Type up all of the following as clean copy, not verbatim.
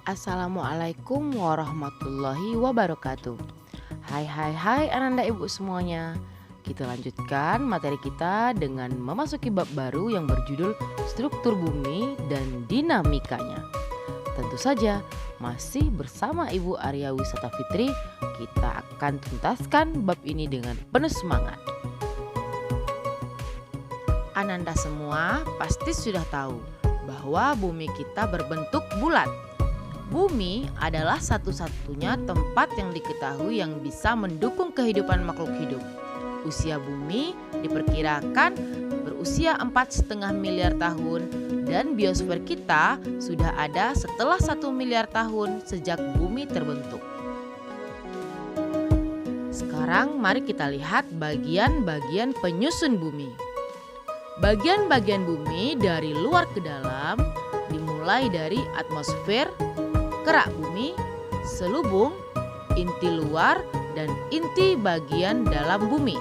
Assalamualaikum warahmatullahi wabarakatuh. Hai Ananda Ibu semuanya. Kita lanjutkan materi kita dengan memasuki bab baru yang berjudul struktur bumi dan dinamikanya. Tentu saja masih bersama Ibu Arya Wisata Fitri, kita akan tuntaskan bab ini dengan penuh semangat. Ananda semua pasti sudah tahu bahwa bumi kita berbentuk bulat. Bumi adalah satu-satunya tempat yang diketahui yang bisa mendukung kehidupan makhluk hidup. Usia bumi diperkirakan berusia 4,5 miliar tahun dan biosfer kita sudah ada setelah 1 miliar tahun sejak bumi terbentuk. Sekarang mari kita lihat bagian-bagian penyusun bumi. Bagian-bagian bumi dari luar ke dalam dimulai dari atmosfer, kerak bumi, selubung, inti luar, dan inti bagian dalam bumi.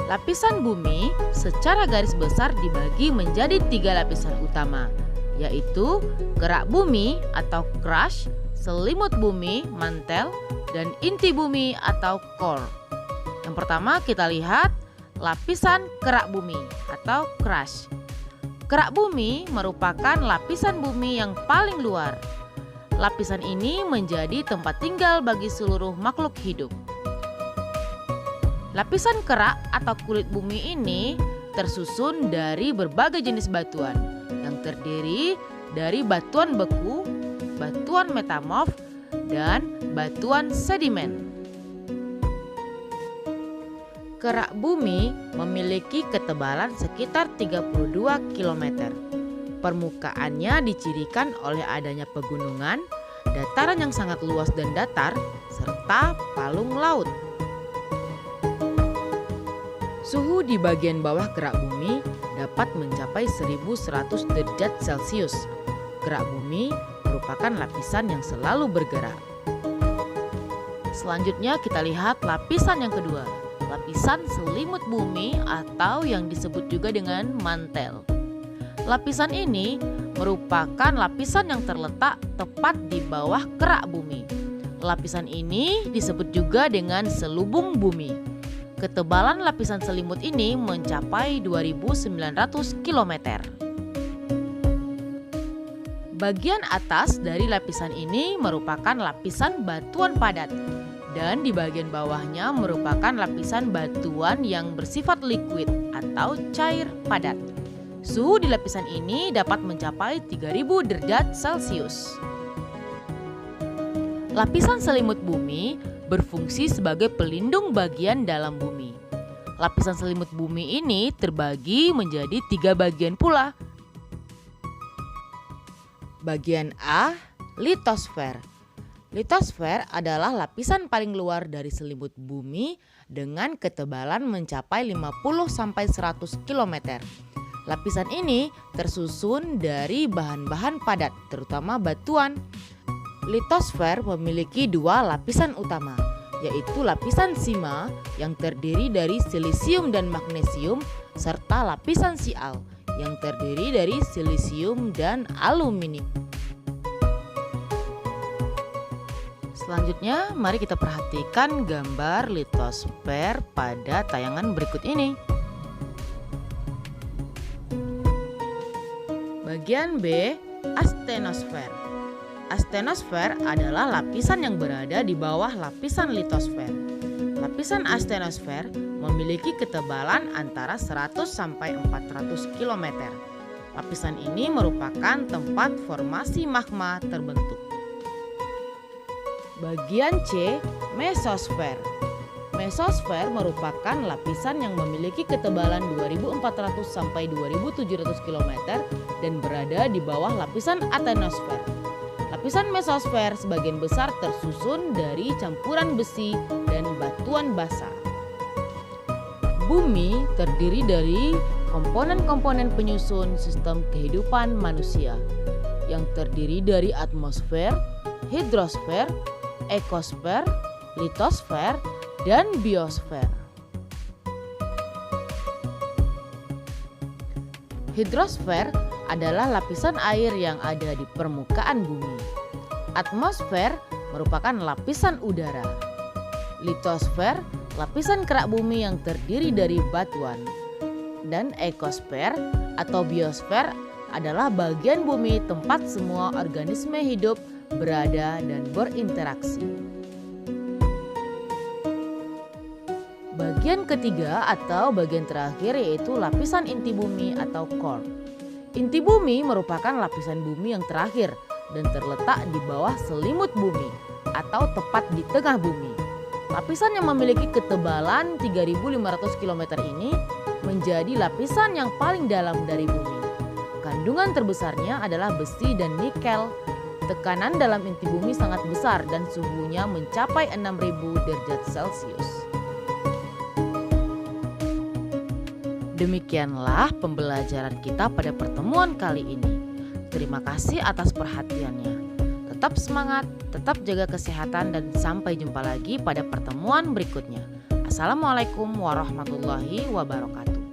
Lapisan bumi secara garis besar dibagi menjadi 3 lapisan utama, yaitu kerak bumi atau crust, selimut bumi, mantel, dan inti bumi atau core. Yang pertama kita lihat lapisan kerak bumi atau crust. Kerak bumi merupakan lapisan bumi yang paling luar. Lapisan ini menjadi tempat tinggal bagi seluruh makhluk hidup. Lapisan kerak atau kulit bumi ini tersusun dari berbagai jenis batuan yang terdiri dari batuan beku, batuan metamorf, dan batuan sedimen. Kerak bumi memiliki ketebalan sekitar 32 km. Permukaannya dicirikan oleh adanya pegunungan, dataran yang sangat luas dan datar, serta palung laut. Suhu di bagian bawah kerak bumi dapat mencapai 1100 derajat Celcius. Kerak bumi merupakan lapisan yang selalu bergerak. Selanjutnya kita lihat lapisan yang kedua, lapisan selimut bumi atau yang disebut juga dengan mantel. Lapisan ini merupakan lapisan yang terletak tepat di bawah kerak bumi. Lapisan ini disebut juga dengan selubung bumi. Ketebalan lapisan selimut ini mencapai 2.900 km. Bagian atas dari lapisan ini merupakan lapisan batuan padat dan di bagian bawahnya merupakan lapisan batuan yang bersifat liquid atau cair padat. Suhu di lapisan ini dapat mencapai 3.000 derajat Celcius. Lapisan selimut bumi berfungsi sebagai pelindung bagian dalam bumi. Lapisan selimut bumi ini terbagi menjadi 3 bagian pula. Bagian A, litosfer. Litosfer adalah lapisan paling luar dari selimut bumi dengan ketebalan mencapai 50-100 km. Lapisan ini tersusun dari bahan-bahan padat, terutama batuan. Litosfer memiliki 2 lapisan utama, yaitu lapisan sima yang terdiri dari silisium dan magnesium, serta lapisan sial yang terdiri dari silisium dan aluminium. Selanjutnya, mari kita perhatikan gambar litosfer pada tayangan berikut ini. Bagian B, astenosfer. Astenosfer adalah lapisan yang berada di bawah lapisan litosfer. Lapisan astenosfer memiliki ketebalan antara 100 sampai 400 km. Lapisan ini merupakan tempat formasi magma terbentuk. Bagian C, mesosfer. Mesosfer merupakan lapisan yang memiliki ketebalan 2.400 sampai 2.700 km dan berada di bawah lapisan atenosfer. Lapisan mesosfer sebagian besar tersusun dari campuran besi dan batuan basa. Bumi terdiri dari komponen-komponen penyusun sistem kehidupan manusia yang terdiri dari atmosfer, hidrosfer, ekosfer, litosfer, dan biosfer. Hidrosfer adalah lapisan air yang ada di permukaan bumi. Atmosfer merupakan lapisan udara. Litosfer, lapisan kerak bumi yang terdiri dari batuan. Dan ekosfer atau biosfer adalah bagian bumi tempat semua organisme hidup berada dan berinteraksi. Bagian ketiga atau bagian terakhir yaitu lapisan inti bumi atau core. Inti bumi merupakan lapisan bumi yang terakhir dan terletak di bawah selimut bumi atau tepat di tengah bumi. Lapisan yang memiliki ketebalan 3.500 km ini menjadi lapisan yang paling dalam dari bumi. Kandungan terbesarnya adalah besi dan nikel. Tekanan dalam inti bumi sangat besar dan suhunya mencapai 6.000 derajat Celcius. Demikianlah pembelajaran kita pada pertemuan kali ini. Terima kasih atas perhatiannya. Tetap semangat, tetap jaga kesehatan dan sampai jumpa lagi pada pertemuan berikutnya. Assalamualaikum warahmatullahi wabarakatuh.